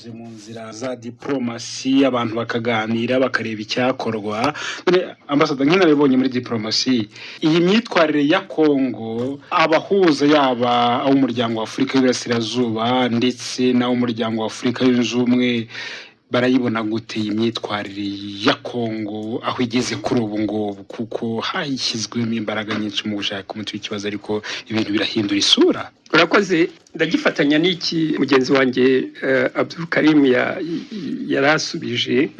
mu nzira za diplomasi abantu bakaganira bakareba icyakorwa. Ambasada nk'inaribonye muri diplomasi iyi myitwarire ya Kongo abahuza yaba umuryango wa Afurika y'Iburasirazuba ndetse na umuryango wa Afurika yunze ubumwe barayibona gute iyi myitwarire ya Kongo aho igeze kuri ubu ngubu, kuko hashyizwemo imbaraga nyinshi mu gushaka umuti w'ikibazo ariko ibintu birahindura isura? Urakoze, ndagifatanya n'iki mugenzi wanjye Abdul Karim yarasubije.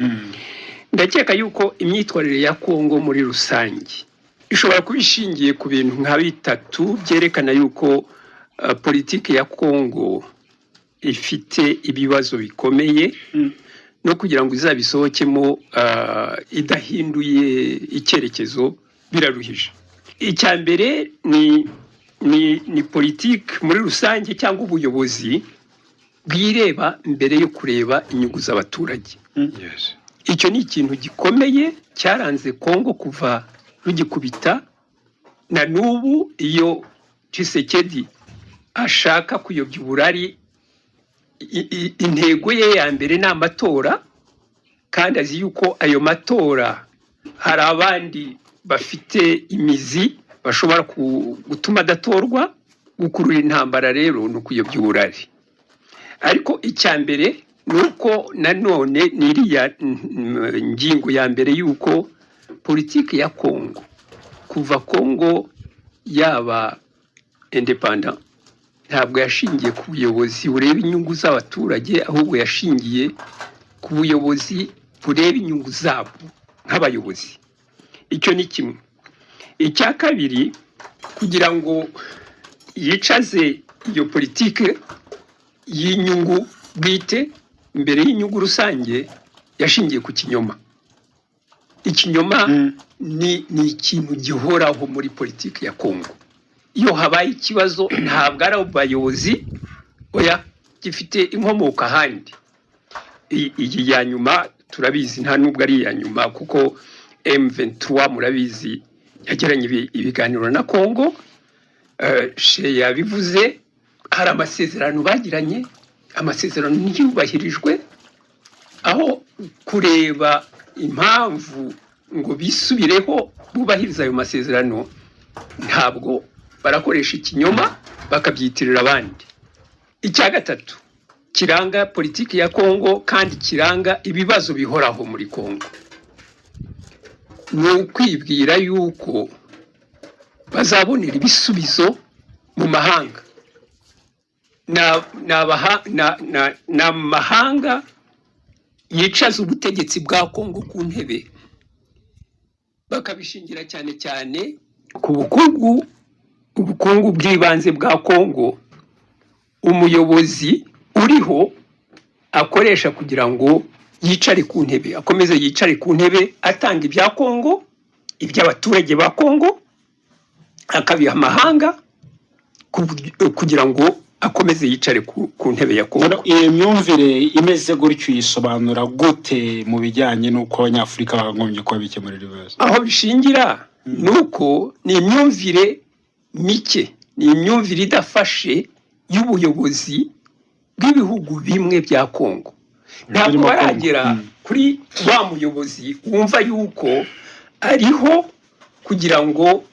Ndakeka yuko imyitwarire ya Kongo muri rusange ishobora kuba ishingiye ku bintu nka bitatu byerekana yuko politiki ya Kongo ifite ibibazo bikomeye no kugira ngo izabisohokemo idahinduye icyerekezo biraruhije. Icya mbere ni politiki muri rusange cyangwa ubuyobozi bwireba mbere yo kureba inyungu z'abaturage. Icyo ni ikintu gikomeye cyaranze Kongo kuva rugikubita na n'ubu. Iyo Tshisekedi ashaka kuyobya uburari, intego ye ya mbere ni amatora, kandi azi yuko ayo matora hari abandi bafite imizi bashobora gutuma adatorwa. Gukurura intambara rero ni ukuyobya uburari. Ariko icya mbere ni uko nanone n'iriya ngingo ya mbere yuko politiki ya Kongo kuva Kongo yaba independent ntabwo yashingiye ku buyobozi bureba inyungu z'abaturage, ahubwo yashingiye ku buyobozi bureba inyungu zabo nk'abayobozi. Icyo ni kimwe. Icya kabiri, kugira ngo yicaze iyo politiki y'inyungu bwite imbere y'inyungu rusange, yashingiye ku kinyoma. Ikinyoma ni ikintu gihoraho muri politiki ya Kongo. Iyo habaye ikibazo ntabwo ari abayobozi, oya, gifite inkomoko ahandi. Iyi ya nyuma turabizi nta nubwo ari iya nyuma, kuko M23 murabizi yagiranye ibiganiro na Kongo. Yabivuze, hari amasezerano bagiranye, amasezerano ntiyubahirijwe. Aho kureba impamvu ngo bisubireho bubahiriza ayo masezerano, ntabwo barakoresha ikinyoma bakabyitirira abandi. Icya gatatu kiranga politiki ya Kongo kandi kiranga ibibazo bihoraho muri Kongo ni ukwibwira yuko bazabonera ibisubizo mu mahanga. Ni amahanga yicaza ubutegetsi bwa Kongo ku ntebe, bakabishingira cyane cyane ku ubukungu bw'ibanze bwa Kongo umuyobozi uriho akoresha kugira ngo yicare ku ntebe, akomeze yicare ku ntebe, atanga ibya Kongo, iby'abaturage ba Kongo, akabiha amahanga kugira ngo akomeze yicare ku ntebe ya Kongo. Iyo myumvire imeze gutyo yisobanura gute mu bijyanye n'uko Abanyafurika bagombye kuba bikemurira ibibazo? Aho bishingira nuko ni imyumvire mike, ni imyumvire idafashe y'ubuyobozi bw'ibihugu bimwe bya Kongo. Ntabwo baragera kuri wa muyobozi wumva yuko ariho kugira ngo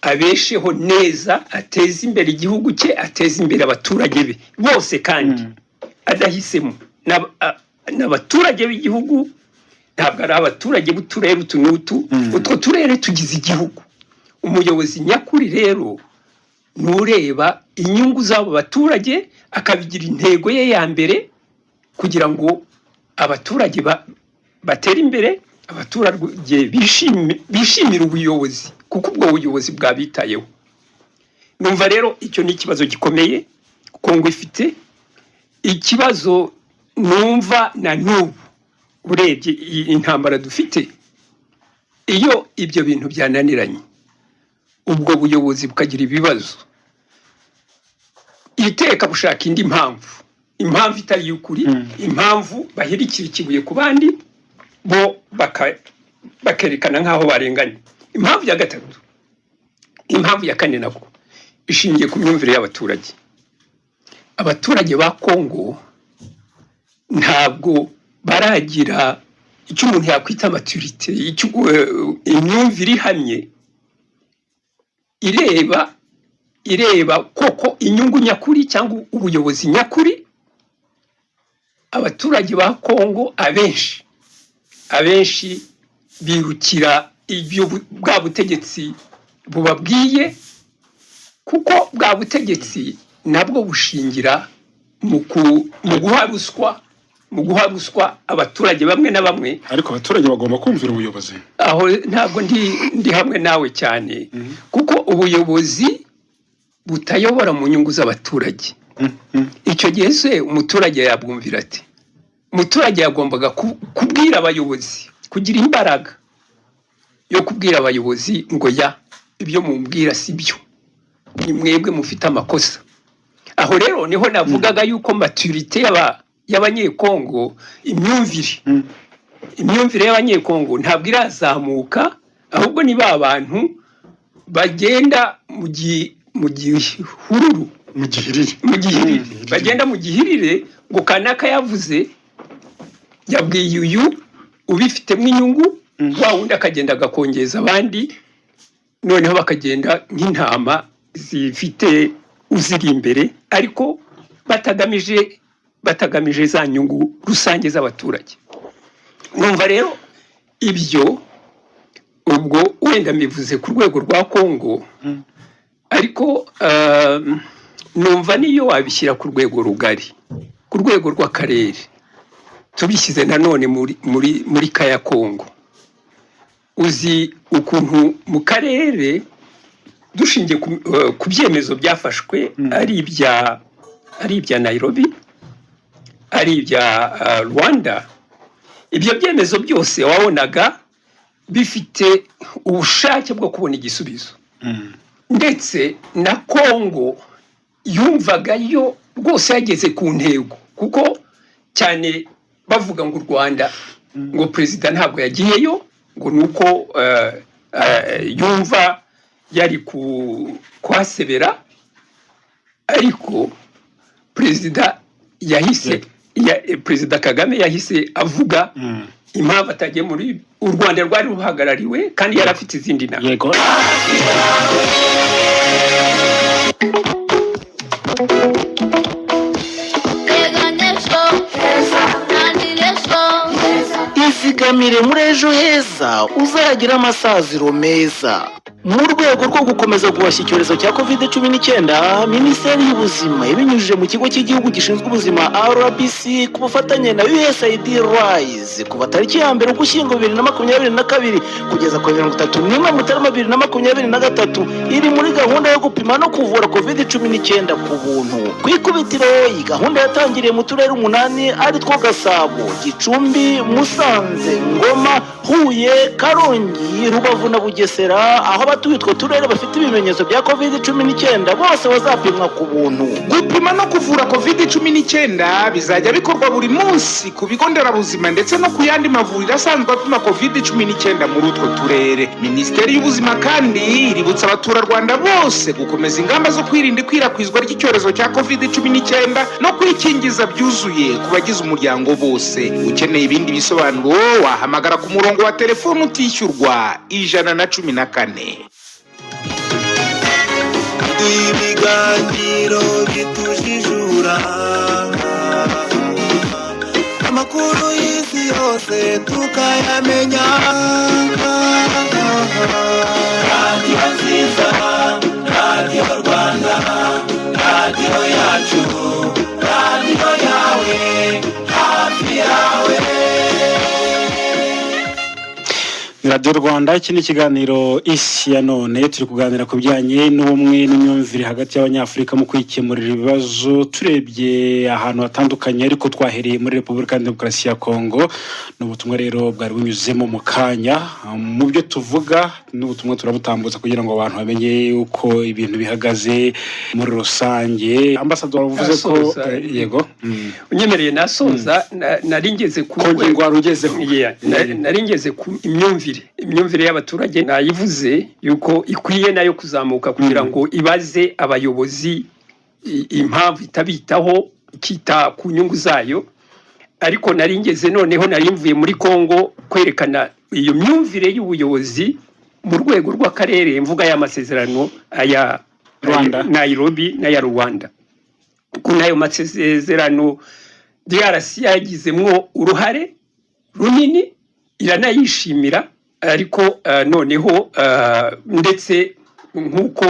abesheho neza, ateze imbere igihugu cye, ateze imbere abaturage be bose, kandi adahisemo n'abaturage b'igihugu. Ntabwo ari abaturage b'uturere utu n'utu, utwo turere tugize igihugu. Umuyobozi nyakuri rero nureba inyungu z'abo baturage, akabigira intego ye ya mbere kugira ngo abaturage batere imbere, abaturage bishimira ubuyobozi kuko ubwo buyobozi bwabitayeho. Numva rero icyo ni ikibazo gikomeye Kongo ifite. Ikibazo numva na n'ubu urebye intambara dufite, iyo ibyo bintu byananiranye, ubwo buyobozi bukagira ibibazo, iteka bushaka indi impamvu itari y'ukuri, impamvu bahirikira ikibuye ku bandi bo bakerekana nk'aho barenganye. Impamvu ya gatatu, impamvu ya kane nako ishingiye ku myumvire y'abaturage. Abaturage ba Kongo ntabwo baragira icyo umuntu yakwita maturite, imyumvire ihamye ireba koko inyungu nyakuri cyangwa ubuyobozi nyakuri. Abaturage ba Kongo abenshi birukira ibyo bwa butegetsi bubabwiye, kuko bwa butegetsi nabwo bushingira mu guha ruswa abaturage bamwe na bamwe. Ariko abaturage bagomba kumvira ubuyobozi. Aho ntabwo ndi hamwe nawe cyane, kuko ubuyobozi butayobora mu nyungu z'abaturage. Icyo gihe se umuturage yabwumvira ati? Umuturage yagombaga kubwira abayobozi, kugira imbaraga yo kubwira abayobozi ngo ibyo mumbwira si byo, ni mwebwe mufite amakosa. Aho rero niho navugaga yuko maturite y'abanyekongo, imyumvire y'abanyekongo ntabwo irazamuka, ahubwo ni ba bantu bagenda mu gihururu, bagenda mu gihirire, ngo kanaka yavuze, yabwiye uyu ubifitemo inyungu, wa wundi akagenda agakongeza abandi, noneho bakagenda nk'intama zifite uziri imbere, ariko batagamije za nyungu rusange z'abaturage. Numva rero ibyo, ubwo wenda mbivuze ku rwego rwa Kongo, ariko numva niyo wabishyira ku rwego rugari, ku rwego rw'akarere, tubishyize nanone muri kaya Kongo. Uzi ukuntu mu karere dushingiye ku byemezo byafashwe, ari ibya Nairobi, ari ibya Rwanda, ibyo byemezo byose wabonaga bifite ubushake bwo kubona igisubizo. Ndetse na Kongo yumvaga yo rwose yageze ku ntego, kuko cyane bavuga ngo u Rwanda, ngo perezida ntabwo yagiyeyo, ngo nuko yumva yari kuhasebera, ariko perezida Kagame yahise avuga impamvu atagiye muri u Rwanda rwari ruhagarariwe kandi yari afite izindi nama. Yego. Izigamire muri Ejo Heza uzagira amasaziro meza. Mu rwego rwo gukomeza guhashya icyorezo cya COVID-19, Minisiteri y'Ubuzima ibinyujije mu kigo cy'igihugu gishinzwe ubuzima RBC ku bufatanye na USAID RISE, kuva tariki ya 1 Ugushyingo 2022 kugeza ku 31 Mutarama 2023, iri muri gahunda yo gupima no kuvura COVID-19 ku buntu. Ku ikubitiro, iyi gahunda yatangiriye mu turere 8 ari two Gasabo, Gicumbi, Musanze, Ngoma, Huye, Karongi, Rubavu na Bugesera, aho abatuye utwo turere bafite ibimenyetso bya COVID-19 bose bazapimwa ku buntu. Gupima no kuvura COVID-19 bizajya bikorwa buri munsi ku bigo nderabuzima ndetse no ku yandi mavuriro asanzwe apima COVID-19 muri utwo turere. Minisiteri y'Ubuzima kandi iributsa abaturarwanda bose gukomeza ingamba zo kwirinda ikwirakwizwa ry'icyorezo cya COVID-19 no kwikingiza byuzuye ku bagize umuryango bose. Ukeneye ibindi bisobanuro wahamagara ku murongo wa telefone utishyurwa 114. Ibiganiro bitujijura, amakuru y'isi yose tukayamenya. Radio nziza, Radio Rwanda, Radio yacu, Radio yawe, hafi yawe. Radio Rwanda, iki ni ikiganiro Isi ya None. Turi kuganira ku bijyanye n'ubumwe n'imyumvire hagati y'Abanyafurika mu kwikemurira ibibazo, turebye ahantu hatandukanye, ariko twahereye muri Repubulika ya Demokarasi ya Kongo. N'ubutumwa rero bwari bunyuzemo mu kanya, mu byo tuvuga n'ubutumwa turabutambutsa kugira ngo abantu bamenye uko ibintu bihagaze muri rusange. Ambassador wavuze ko yego, unyemereye nasoza, naringeze ku ngingo warugezeho. Naringeze ku imyumvire y'abaturage, nayivuze yuko ikwiye nayo kuzamuka kugira ngo ibaze abayobozi impamvu itabitaho, kita ku nyungu zayo. ariko nari ngeze noneho nari mvuye muri Kongo kwerekana iyo myumvire y'ubuyobozi mu rwego rw'akarere, mvuga y'amasezerano aya Rwanda, Nairobi n'aya Rwanda. Kuko nayo masezerano DRC yagizemwo uruhare runini, iranayishimira, ariko noneho ndetse nk'uko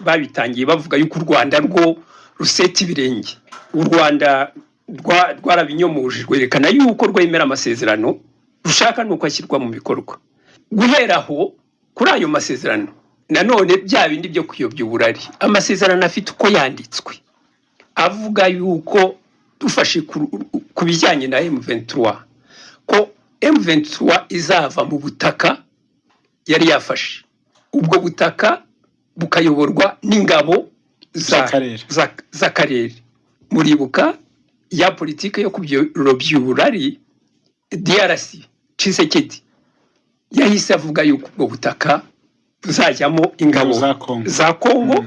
babitangiye bavuga yuko u Rwanda rwo ruseta ibirenge. U Rwanda rwarabinyomuje rwerekana yuko rwemera amasezerano, rushaka nuko ashyirwa mu bikorwa. Guheraho kuri ayo masezerano nanone bya bindi byo kuyobya uburari, amasezerano afite uko yanditswe avuga yuko dufashe ku bijyanye na M23 ko M23 izava mu butaka yari yafashe, ubwo butaka bukayoborwa n'ingabo z'akarere. Muribuka ya politike yo kubyobya uburari, DRC Tshisekedi yahise avuga yuko ubwo butaka buzajyamo ingabo za Kongo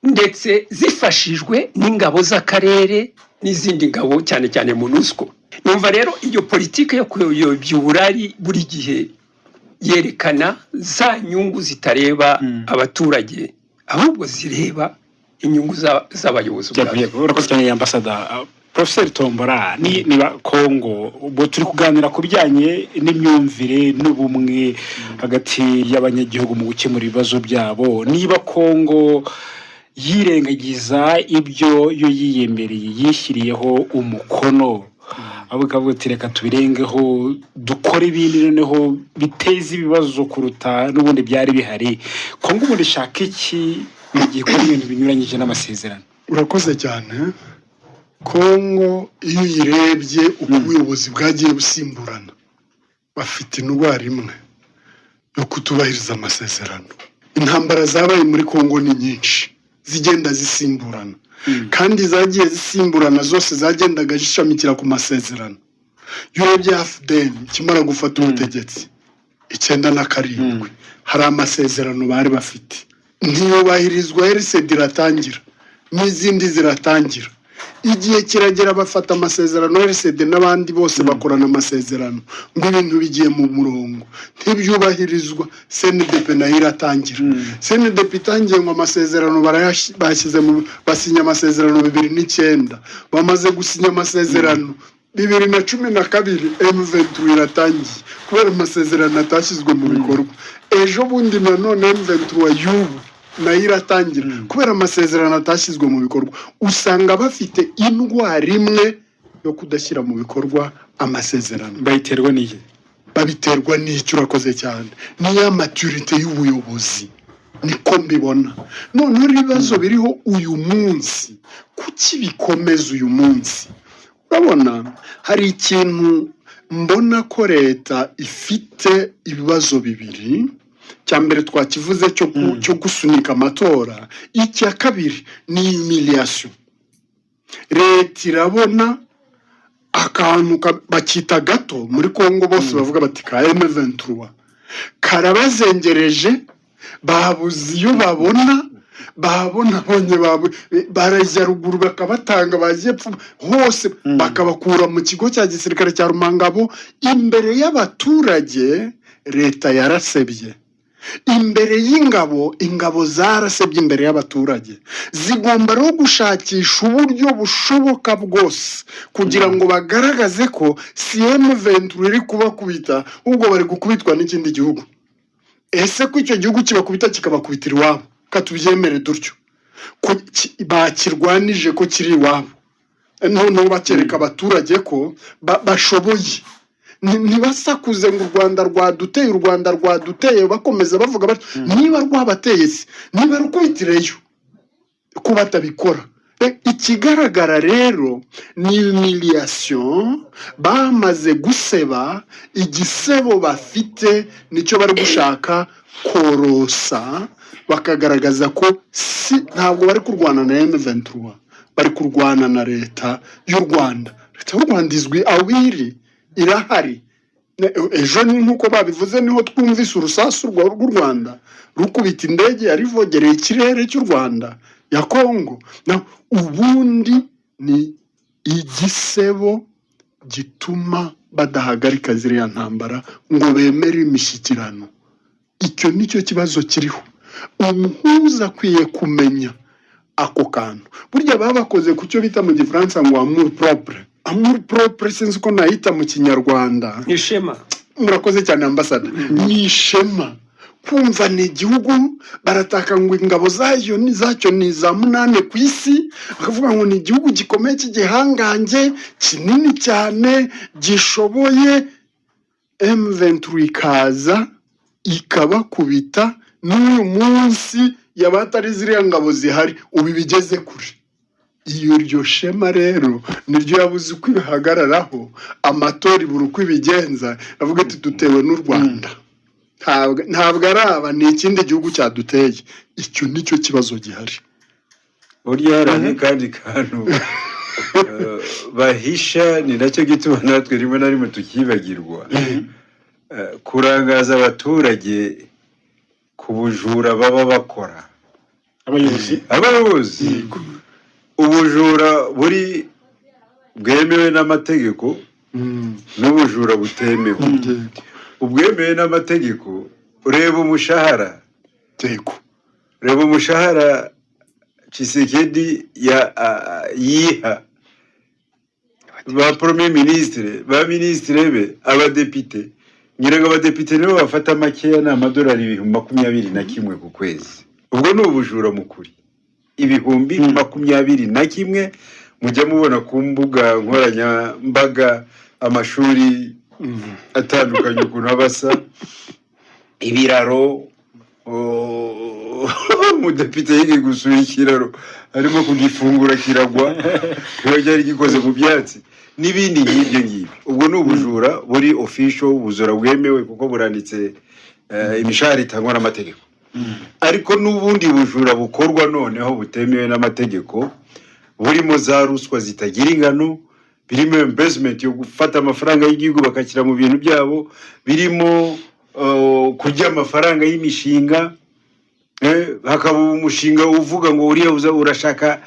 ndetse zifashijwe n'ingabo z'akarere n'izindi ngabo cyane cyane MONUSCO. Numva rero iyo politike yo kuyobya uburari buri gihe yerekana za nyungu zitareba abaturage, ahubwo zireba inyungu z'abayobozi. Urakoze cyane ambasada. Professor Tombora, niba Kongo ubwo turi kuganira ku bijyanye n'imyumvire n'ubumwe hagati y'abanyagihugu mu gukemura ibibazo byabo, niba Kongo yirengagiza ibyo yo yiyemereye yishyiriyeho umukono, abo kavuga ati reka tubirengeho dukore ibindi noneho biteza ibibazo kuruta n'ubundi byari bihari, Kongo ubundi ishaka iki mu gihe ikora ibintu binyuranyije n'amasezerano? Urakoze cyane. Kongo iyo uyirebye uko ubuyobozi bwagiye busimburana, bafite indwara imwe yo kutubahiriza amasezerano. Intambara zabaye muri Kongo ni nyinshi zigenda zisimburana, kandi zagiye zisimburana zose zagendaga zishamikira ku masezerano. Iyo urebye AFDN kimara gufata ubutegetsi 1997 hari amasezerano bari bafite, ntiyubahirizwa, RCD iratangira n'izindi ziratangira, igihe kiragera bafata amasezerano, RCD n'abandi bose bakorana amasezerano ngo ibintu bigiye mu murongo, ntibyubahirizwa. CNDP nayo iratangira, CNDP itangiye ngo amasezerano bashyize mu basinya amasezerano 2009, bamaze gusinya amasezerano 2012 M23 iratangiye kubera amasezerano atashyizwe mu bikorwa. Ejo bundi nanone M23 y'ubu nayo iratangira kubera amasezerano atashyizwe mu bikorwa. Usanga bafite indwara imwe yo kudashyira mu bikorwa amasezerano. Bayiterwa n'iki? Babiterwa n'icyo. Urakoze cyane, niya maturité y'ubuyobozi, niko mbibona. None ibibazo biriho uyu munsi kuki bikomeza uyu munsi? Urabona hari ikintu mbona ko leta ifite ibibazo bibiri. Cyambere twakivuze cyo gusunika amatora, icya kabiri ni humiliation. Leta irabona akantu bakita gato muri Kongo, bose bavuga bati ka M23 karabazengereje, babuze iyo babona bonye barajya ruguru bakabatanga, bagiye hose bakabakura mu kigo cya gisirikare cya Rumangabo imbere y'abaturage. Leta yarasebye imbere y'ingabo, ingabo zarasebye imbere y'abaturage. Zigomba rero gushakisha uburyo bushoboka bwose kugira ngo bagaragaze ko M23 iri kubakubita, ubwo bari gukubitwa n'ikindi gihugu. Ese ko icyo gihugu kibakubita kikabakubitira iwabo, katubyemere dutyo ko bakirwanije ko kiri iwabo, noneho bakereka abaturage ko bashoboye. Ntibasakuze ngo u Rwanda rwaduteye, bakomeza bavuga bati niba rwabateye se niba rukubitireyo, ko batabikora. Ikigaragara rero ni humiliation, bamaze guseba. Igisebo bafite nicyo bari gushaka korosa, bakagaragaza ko ntabwo bari kurwana na M23, bari kurwana na leta y'u Rwanda. Leta y'u Rwanda izwi aho iri, irahari. Ejo ni nkuko babivuze, niho twumvise urusasu rw'u Rwanda rukubita indege yari ivogereye ikirere cy'u Rwanda ya Kongo. Ubundi ni igisebo gituma badahagarika ziriya ntambara ngo bemere imishyikirano. Icyo nicyo kibazo kiriho. Umuhuza akwiye kumenya ako kantu. Burya babakoze ku cyo bita mu gifaransa ngo amour propre. Amour propre sinzi ko nahita mu kinyarwanda. ishema. Murakoze cyane ambasada. Ni ishema. Kumva ni igihugu barataka ngo ingabo zacyo ni za 8 ku isi, bakavuga ngo ni igihugu gikomeye cy'igihangange kinini cyane gishoboye. M23 ikaza ikabakubita, n'uyu munsi yabatari ziriya ngabo zihari ubu bigeze kure. Iyo ryo shema rero niryo yabuze uko ibihagararaho, amatora ibura uko ibigenza, avuga ati dutewe n'u Rwanda. Ntabwo araba ni ikindi gihugu cyaduteye. Icyo nicyo kibazo gihari. burya hari kandi kantu bahisha, ni nacyo gituma natwe rimwe na rimwe tukibagirwa. Kurangaza abaturage ku bujura baba bakora. Abayobozi ubujura buri bwemewe n'amategeko n'ubujura butemewe. Ubwemewe n'amategeko, ureba umushahara, reba umushahara Tshisekedi yiha ba premier ministre, ba ministre be, abadepite. Nyirango abadepite nibo bafata makeya na amadolari 21 ku kwezi. Ubwo ni ubujura mukuri. 21 mujya mubona ku mbuga nkoranyambaga, amashuri atandukanye ukuntu abasa, ibiraro. Umudepite yige gusura ikiraro arimo kugifungura kiragwa kuko cyari gikoze mu byatsi n'ibindi nk'ibyo ngibyo. Ubwo ni ubujura buri official, ubujura bwemewe kuko buranditse imishahara itangwa n'amategeko. Ariko n'ubundi bujura bukorwa noneho butemewe n'amategeko, burimo za ruswa zitagira ingano, birimo investment yo gufata amafaranga y'igihugu bakakira mu bintu byabo, birimo kurya amafaranga y'imishinga. Hakaba umushinga uvuga ngo uriya urashaka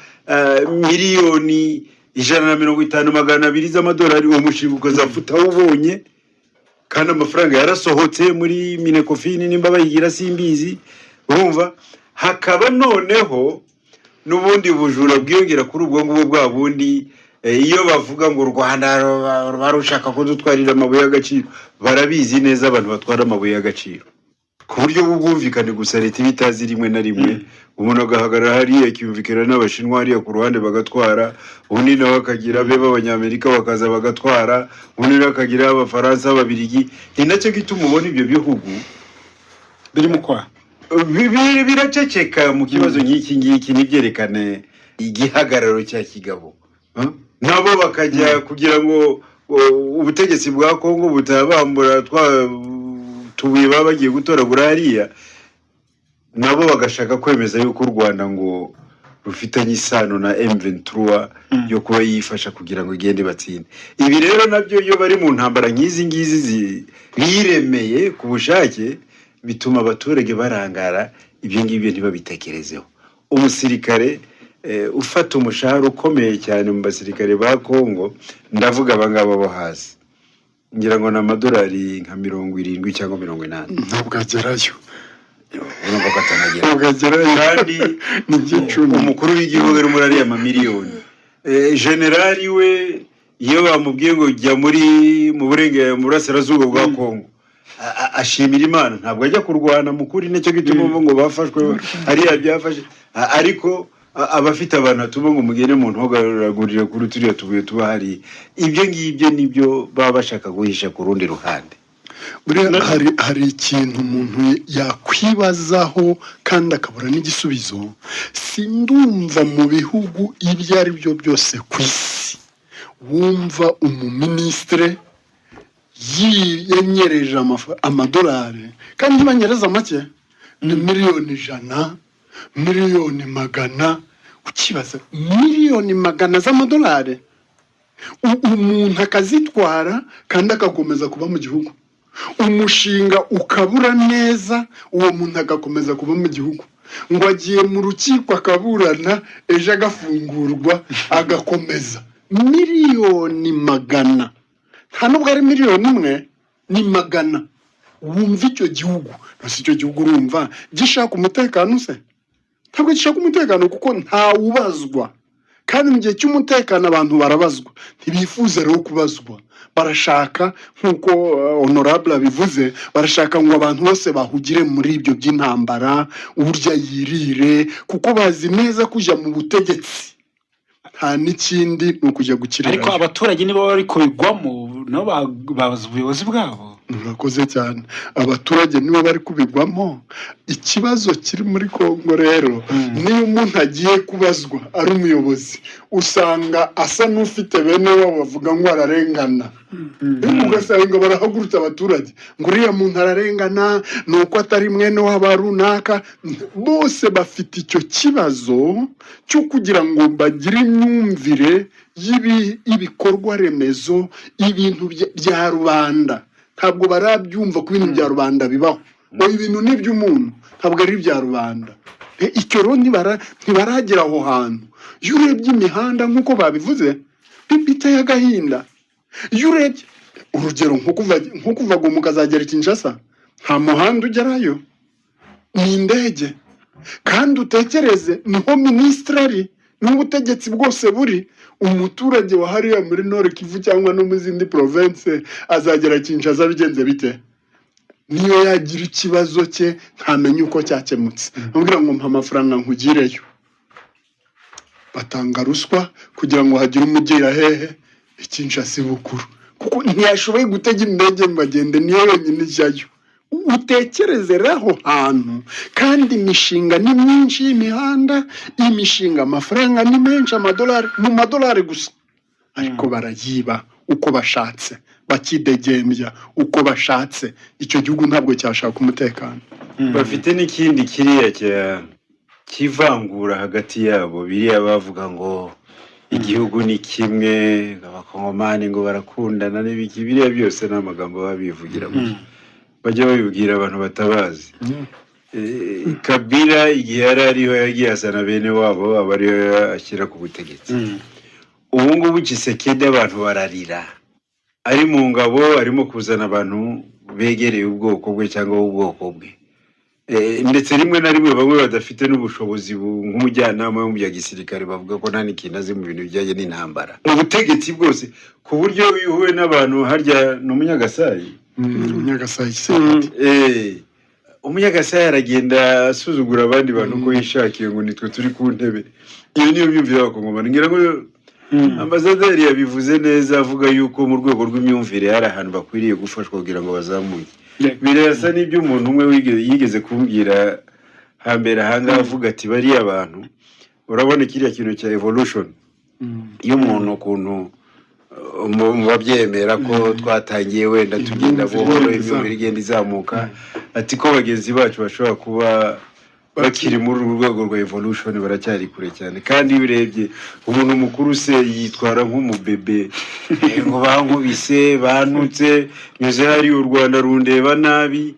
miliyoni 150-200 z'amadolari, uwo mushinga ukazafuta ubonye kandi amafaranga yarasohotse muri Minecofin nimba bayigira simbizi. Urumva hakaba noneho n'ubundi bujura bwiyongera kuri ubwo ngubwo bwa bundi. Iyo bavuga ngo u Rwanda barushaka kudutwarira amabuye y'agaciro, barabizi neza abantu batwara amabuye y'agaciro ku buryo bwumvikane, gusa leta bitazi rimwe na rimwe. Umuntu agahagarara hariya cyumvikana n'abashinwa hariya ku ruhande bagatwara, ubundi nawe akagira abe b'abanyamerika bakaza bagatwara, ubundi akagira abafaransa, ababiligi. Ni nacyo gituma ubona ibyo bihugu birimo kwa biraceceka mu kibazo nk'iki ngiki, nibyerekane igihagararo cya kigabo. Nabo bakajya kugira ngo ubutegetsi bwa Kongo butabambura tubuye baba bagiye gutoragura hariya, nabo bagashaka kwemeza yuko u Rwanda ngo rufitanye isano na M23 yo kuba yifasha kugira ngo igende batsinde. Ibi rero nabyo iyo bari mu ntambara nk'izi ngizi biremeye ku bushake, bituma abaturage barangara. Ibyo ngibyo ntibabitekerezeho. Umusirikare ufata umushahara ukomeye cyane mu basirikare ba Kongo, ndavuga abangaba bo hasi, ngira ngo na amadolari nka 70 cyangwa 80. Ntabwo agerayo. Urumva ko atanagera. Kandi umukuru w'igihugu ari muri ariya mamiliyoni. Generali we iyo bamubwiye ngo jya mu burasirazuba bwa Kongo, ashimira Imana, ntabwo ajya kurwana mukuri. Nicyo gituma ngo bafashwe hariya byafashe. Ariko abafite abantu atuma ngo mugende mu ntogaragurira kuri turiya tubuye tuba hari. Ibyo ngibyo nibyo baba bashaka guhisha ku rundi ruhande. Hari ikintu umuntu yakwibazaho kandi akabura n'igisubizo. Sindumva mu bihugu ibyo ari byo byose ku isi wumva umuministre yanyereje amadolari, kandi banyereza make, ni miliyoni 100, miliyoni 100. Ukibaza miliyoni 100 z'amadolari, umuntu akazitwara kandi agakomeza kuba mu gihugu. Umushinga ukabura neza, uwo muntu agakomeza kuba mu gihugu. Ngo agiye mu rukiko akaburana, ejo agafungurwa agakomeza. Miliyoni 100 nta nubwo ari miliyoni imwe ni magana. Wumva icyo gihugu, nasi icyo gihugu urumva gishaka umutekano se? Ntabwo gishaka umutekano kuko ntawubazwa, kandi mu gihe cy'umutekano abantu barabazwa, ntibifuza rero kubazwa. Barashaka nk'uko honorable abivuze, barashaka ngo abantu bose bahugire muri ibyo by'intambara, uburyo yirire, kuko bazi neza kujya mu butegetsi nta n'ikindi ni ukujya gukirira. ariko abaturage nibo bari kubigwamo nabo babaza ubuyobozi bwabo. Murakoze cyane, abaturage nibo bari kubigwamo. Ikibazo kiri muri Kongo rero, niyo umuntu agiye kubazwa ari umuyobozi, usanga asa n'ufite bene wabo bavuga ngo ararengana. Ugasanga barahagurutsa abaturage ngo uriya muntu ararengana, ni uko atari mwene waba runaka. Bose bafite icyo kibazo cyo kugira ngo bagire imyumvire y'ibikorwa remezo, ibintu bya rubanda. Ntabwo barabyumva ko ibintu bya rubanda bibaho. Ibintu ni iby'umuntu, ntabwo ari ibya rubanda. Icyo rero ntibaragera aho hantu. Iyo urebye imihanda nk'uko babivuze, biteye agahinda. Iyo urebye urugero nko kuva Goma ukazagera Kinshasa, nta muhanda ugerayo, ni indege. Kandi utekereze niho minisitiri ari, n'ubutegetsi bwose buri. Umuturage wa hariya muri Nord Kivu cyangwa no mu zindi province azagera Kinshasa bigenze bite? Niyo yagira ikibazo cye ntamenye uko cyakemutse, ambwira ngo mpa amafaranga nkugireyo. Batanga ruswa kugira ngo hagire umugera hehe Kinshasa bukuru, kuko ntiyashoboye gutega indege ngo agende, niyo yonyine ijyayo. Utekereze aho hantu, kandi imishinga ni myinshi y'imihanda, imishinga amafaranga ni menshi, amadolari, mu madolari gusa, ariko barayiba uko bashatse, bakidegembya uko bashatse. Icyo gihugu ntabwo cyashaka umutekano. Bafite n'ikindi kiriya kivangura hagati yabo, biriya bavuga ngo igihugu ni kimwe, abakongomani ngo barakundana n'ibiki, biriya byose ni amagambo babivugira gusa, bajya babibwira abantu batabazi. Kabila igihe yari ariho yagiye asana bene wabo, aba ariyo ashyira ku butegetsi. Ubu ngubu Tshisekedi abantu bararira, ari mu ngabo, arimo kuzana abantu begereye ubwoko bwe cyangwa ubwoko bwe. Ndetse rimwe na rimwe bamwe badafite n'ubushobozi nk'umujyanama wo mu bya gisirikare bavuga ko nta n'ikintu azi mu bintu bijyanye n'intambara, ubutegetsi bwose, ku buryo iyo uhuye n'abantu harya ni Umunyagasai. Umunyagasai aragenda asuzugura abandi bantu ko yishakiye ngo nitwe turi ku ntebe. Iyo niyo myumvire y'abakongomani. Ngira ngo ambasaderi yabivuze neza, avuga yuko mu rwego rw'imyumvire hari ahantu bakwiriye gufashwa kugira ngo bazamuke. Birasa n'ibyo umuntu umwe yigeze kumbwira hambere ahangaha, avuga ati bariya abantu, urabona kiriya kintu cya evolution, iyo umuntu ukuntu babyemera ko twatangiye wenda tugenda buhoro, imyumvire igenda izamuka, ati ko bagenzi bacu bashobora kuba bakiri muri uru rwego rwa evolution, baracyari kure cyane. Kandi iyo urebye umuntu mukuru se yitwara nk'umubebe, ngo bankubise, banutse, nyuze hari u Rwanda rundeba nabi,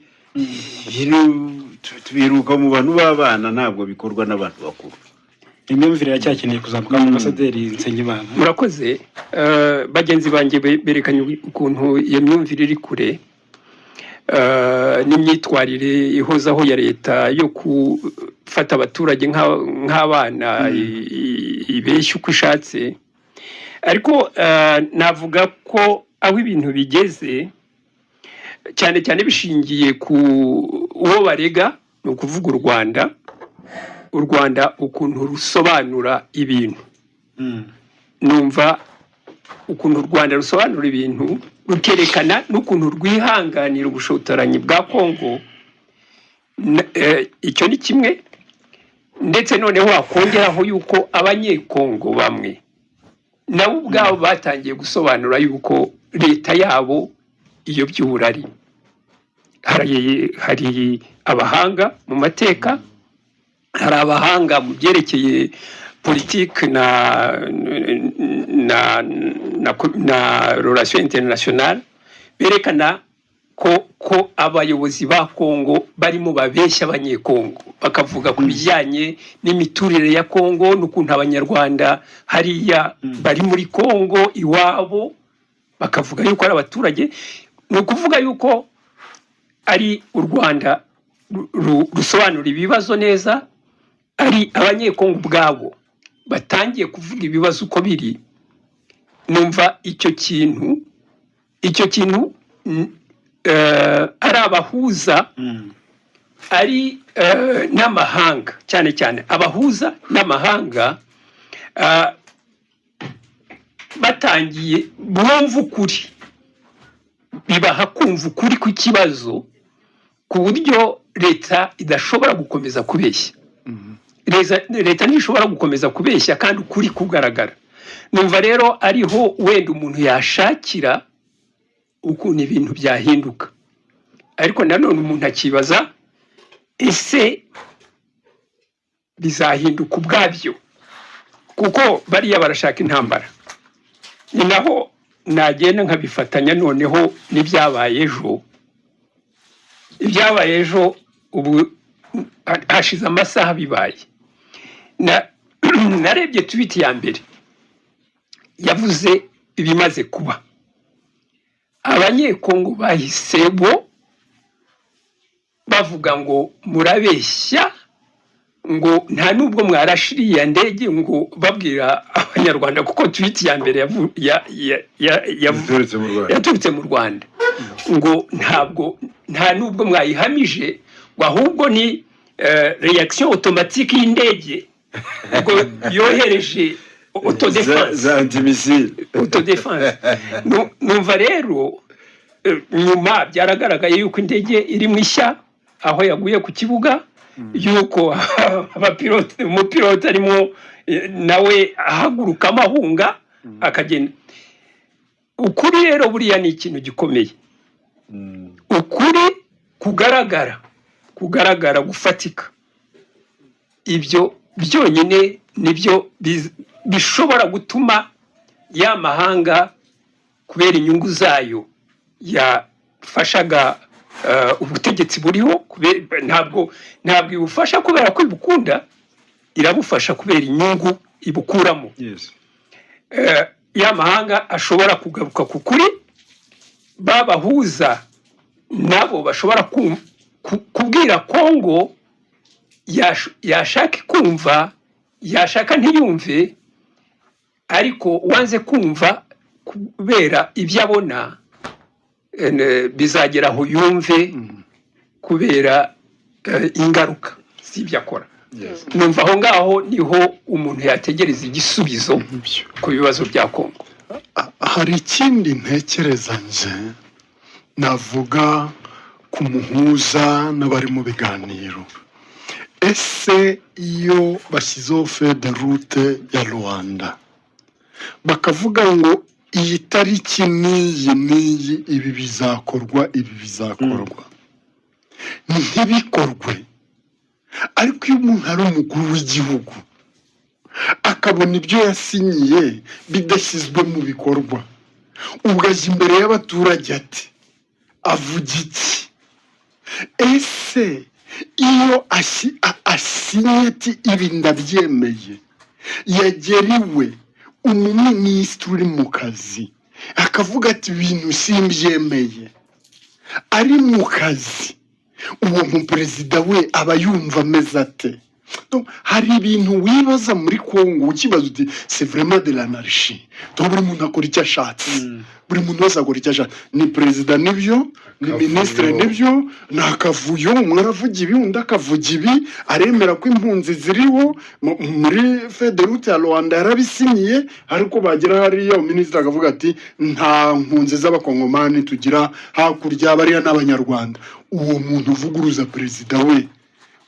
biruka mu bantu b'abana, ntabwo bikorwa n'abantu bakuru. Imyumvire iracyakeneye kuzamuka. mu Ambasaderi Nsengimana. Murakoze. Bagenzi banjye berekanye ukuntu iyo myumvire iri kure n'imyitwarire ihozaho ya leta yo gufata abaturage nk'abana ibeshya uko ishatse. Ariko navuga ko aho ibintu bigeze, cyane cyane bishingiye ku uwo barega, ni ukuvuga u Rwanda ukuntu rusobanura ibintu. Numva ukuntu u Rwanda rusobanura ibintu, rukerekana n'ukuntu rwihanganira ubushotoranyi bwa Kongo. Icyo ni kimwe, ndetse noneho wakongeraho yuko abanyekongo bamwe nabo ubwabo batangiye gusobanura yuko leta yabo iyo by'uburari. Hari abahanga mu mateka, hari abahanga mu byerekeye politiki na relation internationale, berekana ko abayobozi ba Kongo barimo babeshya abanyekongo, bakavuga ku bijyanye n'imiturire ya Kongo n'ukuntu abanyarwanda hariya bari muri Kongo iwabo bakavuga yuko ari abaturage. Ni ukuvuga yuko ari u Rwanda rusobanura ibibazo neza, ari abanyekongo ubwabo batangiye kuvuga ibibazo uko biri. Numva icyo kintu ari abahuza, ari n'amahanga, cyane cyane abahuza n'amahanga batangiye bumva ukuri, bibaha kumva ukuri kw'ikibazo, ku buryo leta idashobora gukomeza kubeshya. Leta ntishobora gukomeza kubeshya kandi ukuri kugaragara. Numva rero ariho wenda umuntu yashakira ukuntu ibintu byahinduka, ariko nanone umuntu akibaza ese bizahinduka ubwabyo, kuko bariya barashaka intambara. Ni naho nagenda nkabifatanya noneho n'ibyabaye ejo. Ibyabaye ejo ubu hashize amasaha bibaye. Narebye tweet ya mbere yavuze ibimaze kuba. Abanyekongo bahise bo bavuga ngo murabeshya, ngo nta nubwo mwarashiriye ndege, ngo babwira abanyarwanda, kuko tweet ya mbere yaturutse mu Rwanda, ngo nta nubwo mwayihamije, ngo ahubwo ni reaction automatique y'indege ngo yohereje autodefense. Numva rero nyuma byaragaragaye yuko indege iri mu ishya aho yaguye ku kibuga, yuko umupilote arimo nawe ahagurukamo ahunga akagenda. Ukuri rero buriya ni ikintu gikomeye, ukuri kugaragara gufatika. Ibyo byonyine nibyo bishobora gutuma ya mahanga, kubera inyungu zayo yafashaga ubutegetsi buriho, ntabwo ibufasha kubera ko ibukunda, irabufasha kubera inyungu ibukuramo. Ya mahanga ashobora kugaruka ku kuri, babahuza nabo bashobora kubwira Kongo yashaka kumva, yashaka ntiyumve, ariko wanze kumva kubera ibyo abona bizagera aho yumve kubera ingaruka z'ibyo akora. Numva aho ngaho niho umuntu yategereza igisubizo ku bibazo bya Kongo. Hari ikindi ntekereza nje navuga ku muhuza n'abari mu biganiro. Ese iyo bashyizeho feuille de route ya Rwanda bakavuga ngo iyi tariki n'iyi ibi bizakorwa, ntibikorwe, ariko iyo umuntu ari umukuru w'igihugu akabona ibyo yasinyiye bidashyizwe mu bikorwa, ubwo imbere y'abaturage ati avuga iki? Ese iyo asinye ati ibi ndabyemeye, yageriwe umuminisitiri uri mu kazi akavuga ati ibintu simbyemeye, ari mu kazi, uwo muperezida we aba yumva ameze ate? Hari ibintu wibaza muri Kongo ukibaza uti c'est vraiment de l'anarchie. Buri muntu akora icyo ashatse, buri muntu wese akora icyo ashatse. Ni perezida nibyo, ni minisitiri nibyo, ni akavuyo, umwe aravuga ibi undi akavuga ibi, aremera ko impunzi ziriho muri feuille de route ya Rwanda yarabisinyiye, ariko bagera hariya minisitiri akavuga ati nta mpunzi z'abakongomani tugira hakurya, bariya n'abanyarwanda. Uwo muntu uvuguruza perezida we,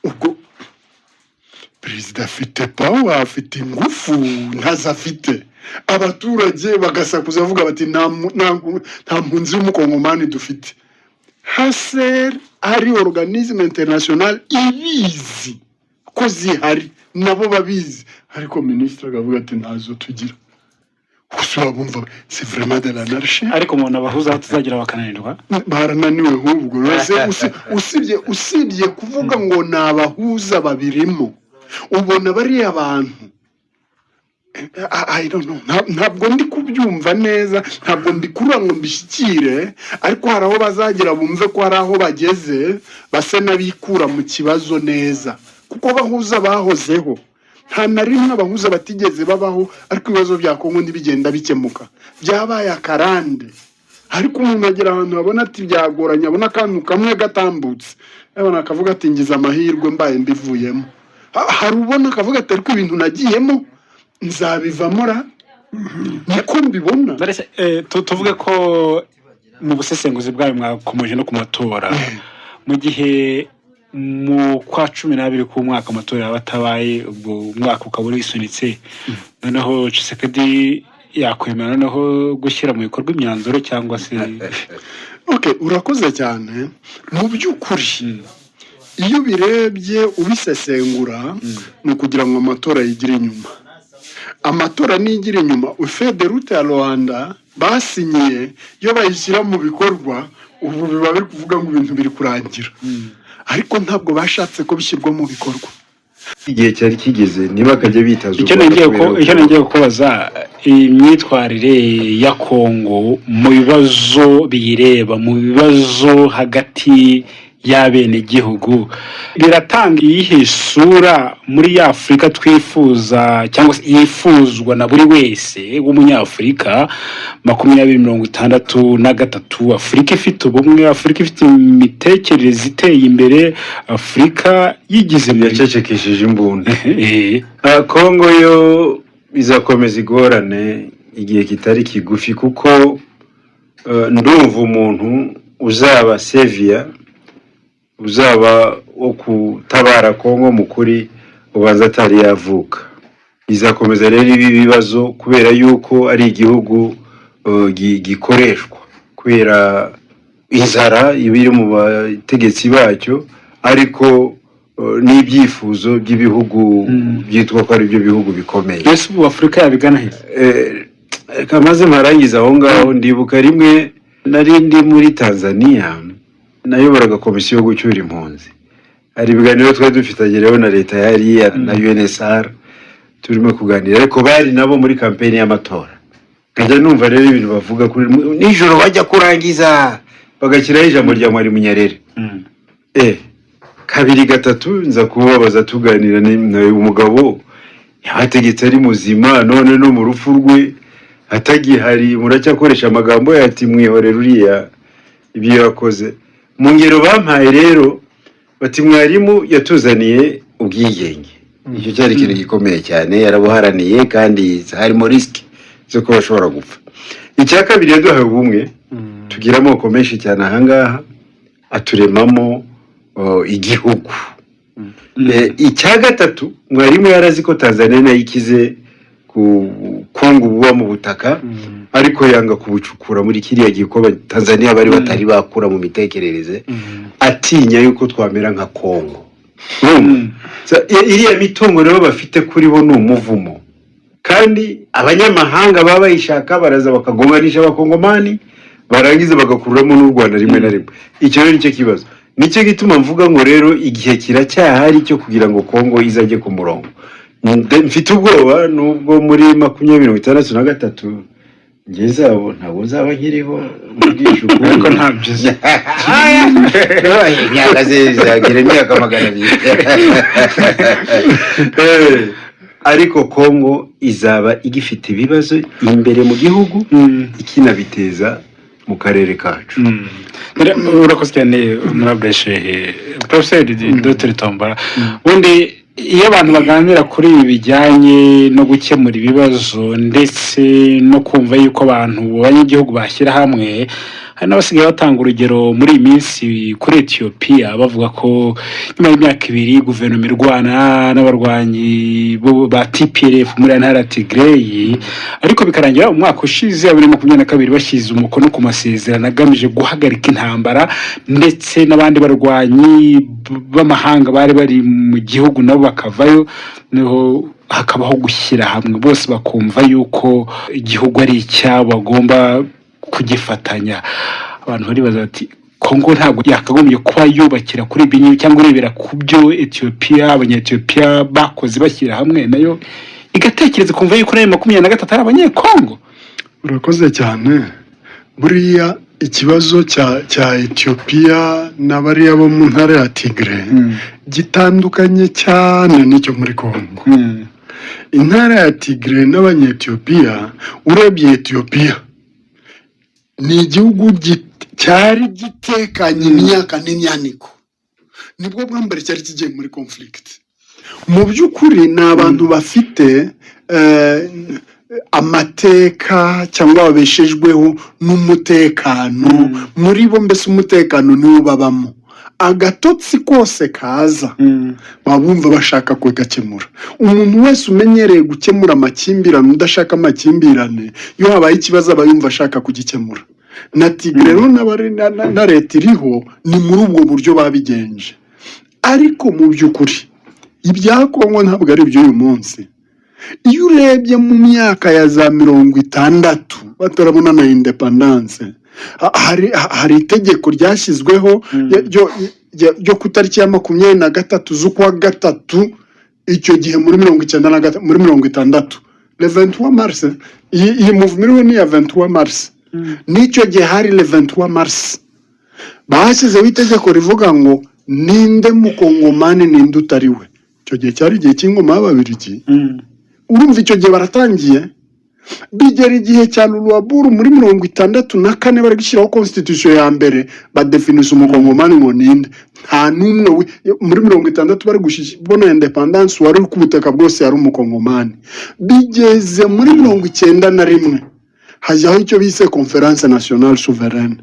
ubwo perezida afite power, afite ingufu ntazo afite, abaturage bagasakuza bavuga bati nta mpunzi y'umukongomani dufite. HCR ari organisme international ibizi ko zihari, nabo babizi, ariko minisitiri akavuga ati ntazo tugira. Usaba bumva c'est vraiment de l'anarchie. Ariko umuntu abahuza tuzagira bakananirwa, barananiwe ahubwo usibye kuvuga ngo nabahuza babirimo. Ubona bariya abantu I don't know. Ntabwo ndi kubyumva neza, ntabwo ndi kurura ngo mbishyikire, ariko hari aho bazagira bumve ko hari aho bageze base n'abikura mu kibazo neza, kuko bahuza bahozeho nta na rimwe abahuza batigeze babaho, ariko ibibazo bya Kongo ntibigenda bikemuka, byabaye akarande. Ariko umuntu agera ahantu abona ati byagoranye, abona akantu kamwe gatambutse, abona akavuga ati ngize amahirwe mbaye mbivuyemo. Hari ubona akavuga ati ariko ibintu nagiyemo nzabivamo ra, niko mbibona. tuvuge ko mu busesenguzi bwayo mwakomeje no ku matora, mu gihe mu kwa 12 k'umwaka amatora yaba atabaye, ubwo umwaka ukaba urisunitse, noneho Tshisekedi yakwemera noneho gushyira mu bikorwa imyanzuro cyangwa se Okay, urakoze cyane. Mu by'ukuri iyo birebye ubisesengura ni ukugira ngo amatora yigire inyuma. Amatora nigira inyuma, ufede route ya Rwanda basinyiye iyo bayishyira mu bikorwa, ubu biba biri kuvuga ngo ibintu biri kurangira, ariko ntabwo bashatse ko bishyirwa mu bikorwa. igihe cyari kigeze niba akajya bitaza icyo ngiye kubaza, imyitwarire ya Kongo mu bibazo biyireba, mu bibazo hagati y'abenegihugu, biratanga iyihe sura muri Afurika twifuza cyangwa se yifuzwa na buri wese w'umunyafurika 2063, Afurika ifite ubumwe, Afurika ifite imitekerereze iteye imbere, Afurika yigize mu yacecekesheje imbunda. Kongo yo bizakomeza igorane igihe kitari kigufi, kuko ndumva umuntu uzaba sevia, uzaba wo kutabara Kongo mukuri ubanza atari yavuka. Izakomeza rero ibi bibazo kubera yuko ari igihugu gikoreshwa kubera inzara ibiri mu bategetsi bacyo, ariko n'ibyifuzo by'ibihugu byitwa ko ari byo bihugu bikomeye. Yesu ubu Afurika yabigana he? Kamaze marangiza aho ngaho, ndibuka rimwe nari ndi muri Tanzania nayoboraga komisiyo yo gucyura impunzi. Hari ibiganiro twari dufitanye rero na leta yari na UNHCR, turimo kuganira, ariko bari nabo muri kampeni y'amatora. Kajya numva rero ibintu bavuga kuri nijoro bajya kurangiza bagashyiraho ijambo rya Mwalimu Nyerere. Kabiri gatatu nza kubabaza tuganira umugabo yabategetse ari muzima, none no mu rufu rwe atagihari muracyakoresha amagambo yati mwihorera uriya ibyo yakoze. Mu ngero bampaye rero bati mwarimu yatuzaniye ubwigenge, icyo cyari ikintu gikomeye cyane, yarabuharaniye kandi harimo risk zo ko bashobora gupfa. Icya kabiri yaduhaye ubumwe, tugira amoko menshi cyane ahangaha aturemamo igihugu. Icya gatatu mwarimu yarazi ko Tanzania nayo ikize ku kungu buba mu butaka, ariko yanga kubucukura muri kiriya gikoba Tanzania bari batari bakura mu mitekerereze, atinya yuko twamera nka Kongo. Iriya mitungo rero bafite kuri bo ni umuvumo, kandi abanyamahanga baba bayishaka baraza bakagonganisha abakongomani, barangiza bagakururamo n'u Rwanda rimwe na rimwe. Icyo rero nicyo kibazo, nicyo gituma mvuga ngo rero igihe kiracyahari cyo kugira ngo Kongo izajye ku murongo. Mfite ubwoba nubwo muri 2063 ngezabo ntabwo nzaba nkiriho mugisha ukuri, ariko ntabyo imyaka zagire imyaka 200. Ariko Kongo izaba igifite ibibazo imbere mu gihugu, ikinabiteza mu karere kacu. Urakoze cyane Honorable Shehe Professor Dr. Tombara. Ubundi iyo abantu baganira kuri ibi bijyanye no gukemura ibibazo ndetse no kumva yuko abantu abanyagihugu bashyira hamwe, hari n'abasigaye batanga urugero muri iyi minsi kuri Ethiopia bavuga ko nyuma y'imyaka 2 guverinoma irwana n'abarwanyi ba TPLF muri ntara Tigray, ariko bikarangira umwaka ushize 2022 bashyize umukono ku masezerano agamije guhagarika intambara, ndetse n'abandi barwanyi b'amahanga bari bari mu gihugu nabo bakavayo, niho hakabaho gushyira hamwe, bose bakumva yuko igihugu ari icyabo bagomba kugifatanya. Abantu bari baza bati Kongo ntabwo yakagombye kuba yubakira kuri ibyo cyangwa urebera ku byo Ethiopia, abanya-Ethiopia bakoze bashyira hamwe, nayo igatekereza kumva yuko nayo 23 ari abanyekongo. urakoze cyane. Buriya ikibazo cya Ethiopia n'abariya bo mu ntara ya Tigre gitandukanye cyane n'icyo muri Kongo. Intara ya Tigre n'abanyetiyopiya, urebye Ethiopia ni igihugu cyari gitekanye imyaka n'imyaniko, nibwo bwa mbere cyari kigiye muri conflict. Mu by'ukuri ni abantu bafite amateka cyangwa babeshejweho n'umutekano, muri bo mbese umutekano niwo babamo. Agatotsi kose kaza babumva bashaka kugakemura. Umuntu wese umenyereye gukemura amakimbirane, udashaka amakimbirane, iyo habaye ikibazo aba yumva ashaka kugikemura. Na Tigre rero na leta iriho ni muri ubwo buryo babigenje. Ariko mu by'ukuri ibya Kongo ntabwo ari iby'uyu munsi. Iyo urebye mu myaka ya za 60 batarabona na independence, hari itegeko ryashyizweho ryo ku tariki ya 23 z'ukwa gatatu icyo gihe muri 1960, le 23 mars. Iyi movement ni ya 23 mars. N'icyo gihe hari le 23 mars bashyizeho itegeko rivuga ngo ninde mukongomani ninde utariwe. Icyo gihe cyari igihe cy'ingoma y'Ababiligi. Urumva icyo gihe baratangiye, bigera igihe cya Luaburu muri 64 bari gushyiraho constitution ya mbere, badefinisa umukongomani ngo ninde. Nta numwe muri 60 bari gushyibona independence wari ku butaka bwose yari umukongomani. Bigeze muri 91 hajyaho icyo bise Conference Nationale Souveraine,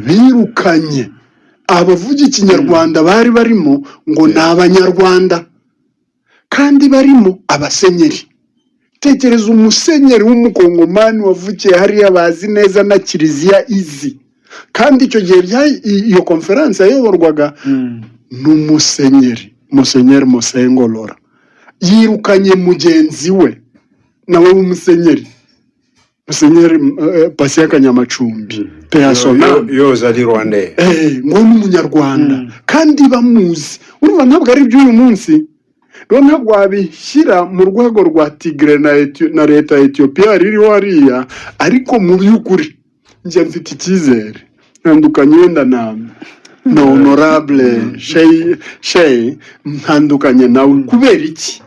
birukanye abavuga ikinyarwanda bari barimo ngo ni abanyarwanda kandi barimo abasenyeri. Tekereza umusenyeri w'umukongomani wavukiye hariya bazi neza na kiliziya izi, kandi icyo gihe iyo conference yayoborwaga n'umusenyeri Mosengo Lora. Yirukanye mugenzi we nawe w'umusenyeri Patient Kanyamacumbi Peasona yoza ari Rwanda ngo n'umunyarwanda kandi bamuzi. Urumva ntabwo ari iby'uyu munsi. Rero ntabwo wabishyira mu rwego rwa Tigre na leta ya Ethiopia ririho hariya, ariko mu by'ukuri njye mfite icyizere ntandukanye wenda na honorable Shey ntandukanye nawe. Kubera iki?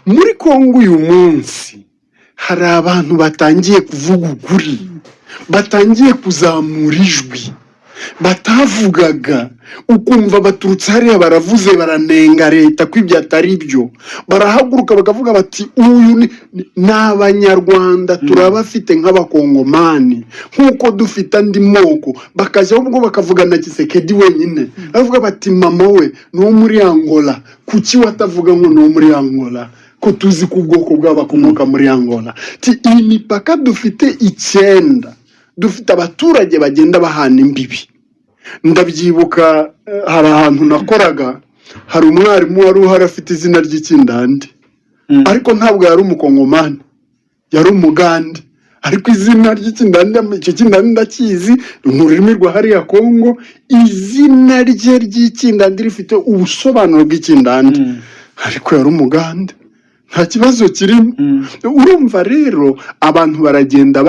Muri Kongo uyu munsi hari abantu batangiye kuvuga ukuri, batangiye kuzamura ijwi batavugaga, ukumva baturutse hariya baravuze baranenga leta ko ibyo atari byo. Barahaguruka bakavuga bati uyu ni abanyarwanda, turabafite nk'abakongomani nk'uko dufite andi moko. Bakajya ubwo bakavuga na Kisekedi wenyine, bavuga bati mama we ni uwo muri Angola, kuki watavuga ngo ni uwo muri Angola ko tuzi ko ubwoko bw'abakomoka muri Angola. Iyi mipaka dufite 9, dufite abaturage bagenda bahana imbibi. Ndabyibuka hari ahantu nakoraga, hari umwarimu wari uhari afite izina ry'ikindandi, ariko ntabwo yari umukongomani, yari umugande. Ariko izina ry'ikindandi, icyo kindandi ndakizi, mu rurimi rwa hariya Kongo izina rye ry'ikindandi rifite ubusobanuro bw'ikindandi, ariko yari umugande. Nta kibazo kirimo. Urumva rero abantu baragenda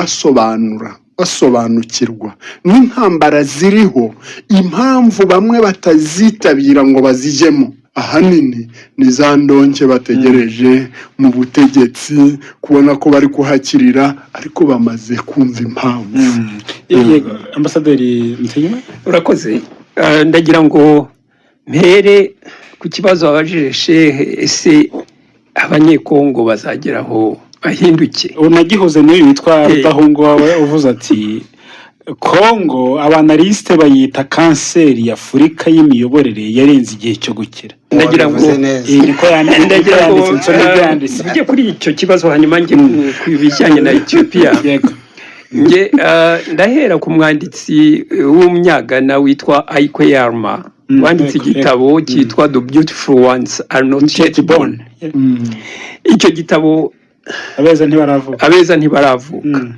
basobanukirwa n'intambara ziriho, impamvu bamwe batazitabira ngo bazijemo. Ahanini ni za ndonke bategereje mu butegetsi, kubona ko bari kuhakirira, ariko bamaze kumva impamvu. Ambasaderi Nsengimana, urakoze. Ndagira ngo mpere ku kibazo wabajije Shehe, ese abanyekongo bazageraho bahinduke. unagihoze n'uyu witwa Rudahungo wawe uvuze ati Kongo abanaliste bayita kanseri ya Afurika y'imiyoborere yarenze igihe cyo gukira. Ndagira ngo ujye kuri icyo kibazo hanyuma njye ku bijyanye na Ethiopia. Nge ndahera ku mwanditsi w'umunyagana witwa Aiko Yarma, wanditse igitabo cyitwa The Beautiful Ones Are Not Yet Born. Icyo gitabo abeza ntibaravuka.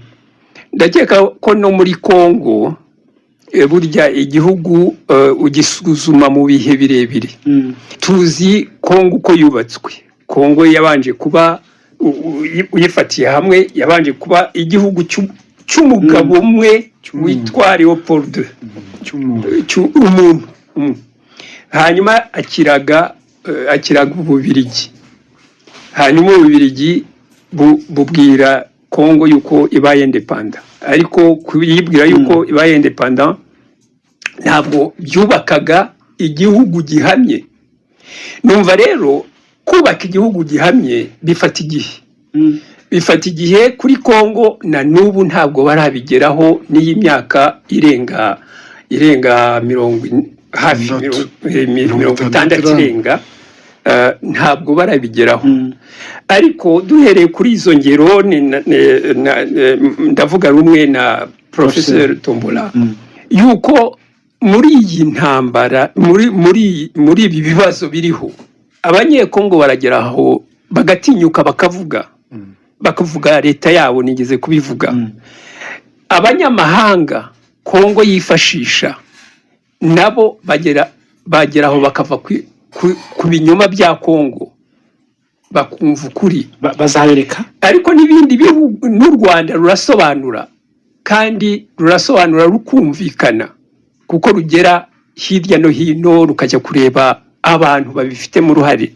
Ndakeka ko no muri Kongo burya igihugu ugisuzuma mu bihe birebire. Tuzi Kongo uko yubatswe. Kongo yabanje kuba uyifatiye hamwe yabanje kuba igihugu cy'umugabo umwe witwa Leopold umuntu. Hanyuma akiraga Ububirigi, hanyuma Ububirigi bubwira Kongo yuko ibaye independent, ariko kuyibwira yuko ibaye independent ntabwo byubakaga igihugu gihamye. Numva rero kubaka igihugu gihamye bifata igihe kuri Kongo, na n'ubu ntabwo barabigeraho, n'iyi myaka irenga hafi 60 irenga, ntabwo barabigeraho. Ariko duhereye kuri izo ngero, ndavuga rumwe na Professeur Tombola yuko muri iyi ntambara, muri ibi bibazo biriho, abanyekongo barageraho bagatinyuka bakavuga leta yabo. Nigeze kubivuga, abanyamahanga Kongo yifashisha nabo bageraho bakava ku binyoma bya Kongo, bakumva ukuri bazabereka. Ariko n'ibindi bihugu n'u Rwanda rurasobanura, kandi rurasobanura rukumvikana, kuko rugera hirya no hino rukajya kureba abantu babifitemo uruhare.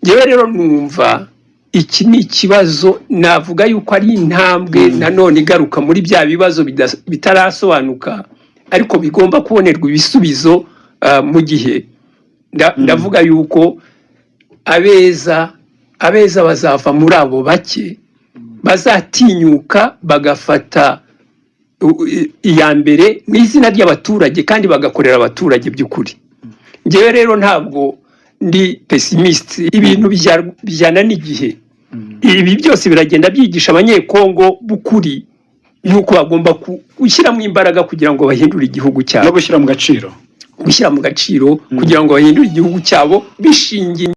Ngewe rero numva iki ni ikibazo, navuga yuko ari intambwe nanone igaruka muri bya bibazo bitarasobanuka, ariko bigomba kubonerwa ibisubizo mu gihe. Ndavuga yuko abeza bazava muri abo bake, bazatinyuka bagafata iya mbere mu izina ry'abaturage, kandi bagakorera abaturage by'ukuri. Ngewe rero ntabwo ndi pessimiste, ibintu bijyana n'igihe. Ibi byose biragenda byigisha abanyekongo b'ukuri yuko bagomba gushyiramo imbaraga kugira ngo bahindure igihugu cyabo, no gushyira mu gaciro kugira ngo bahindure igihugu cyabo bishingiye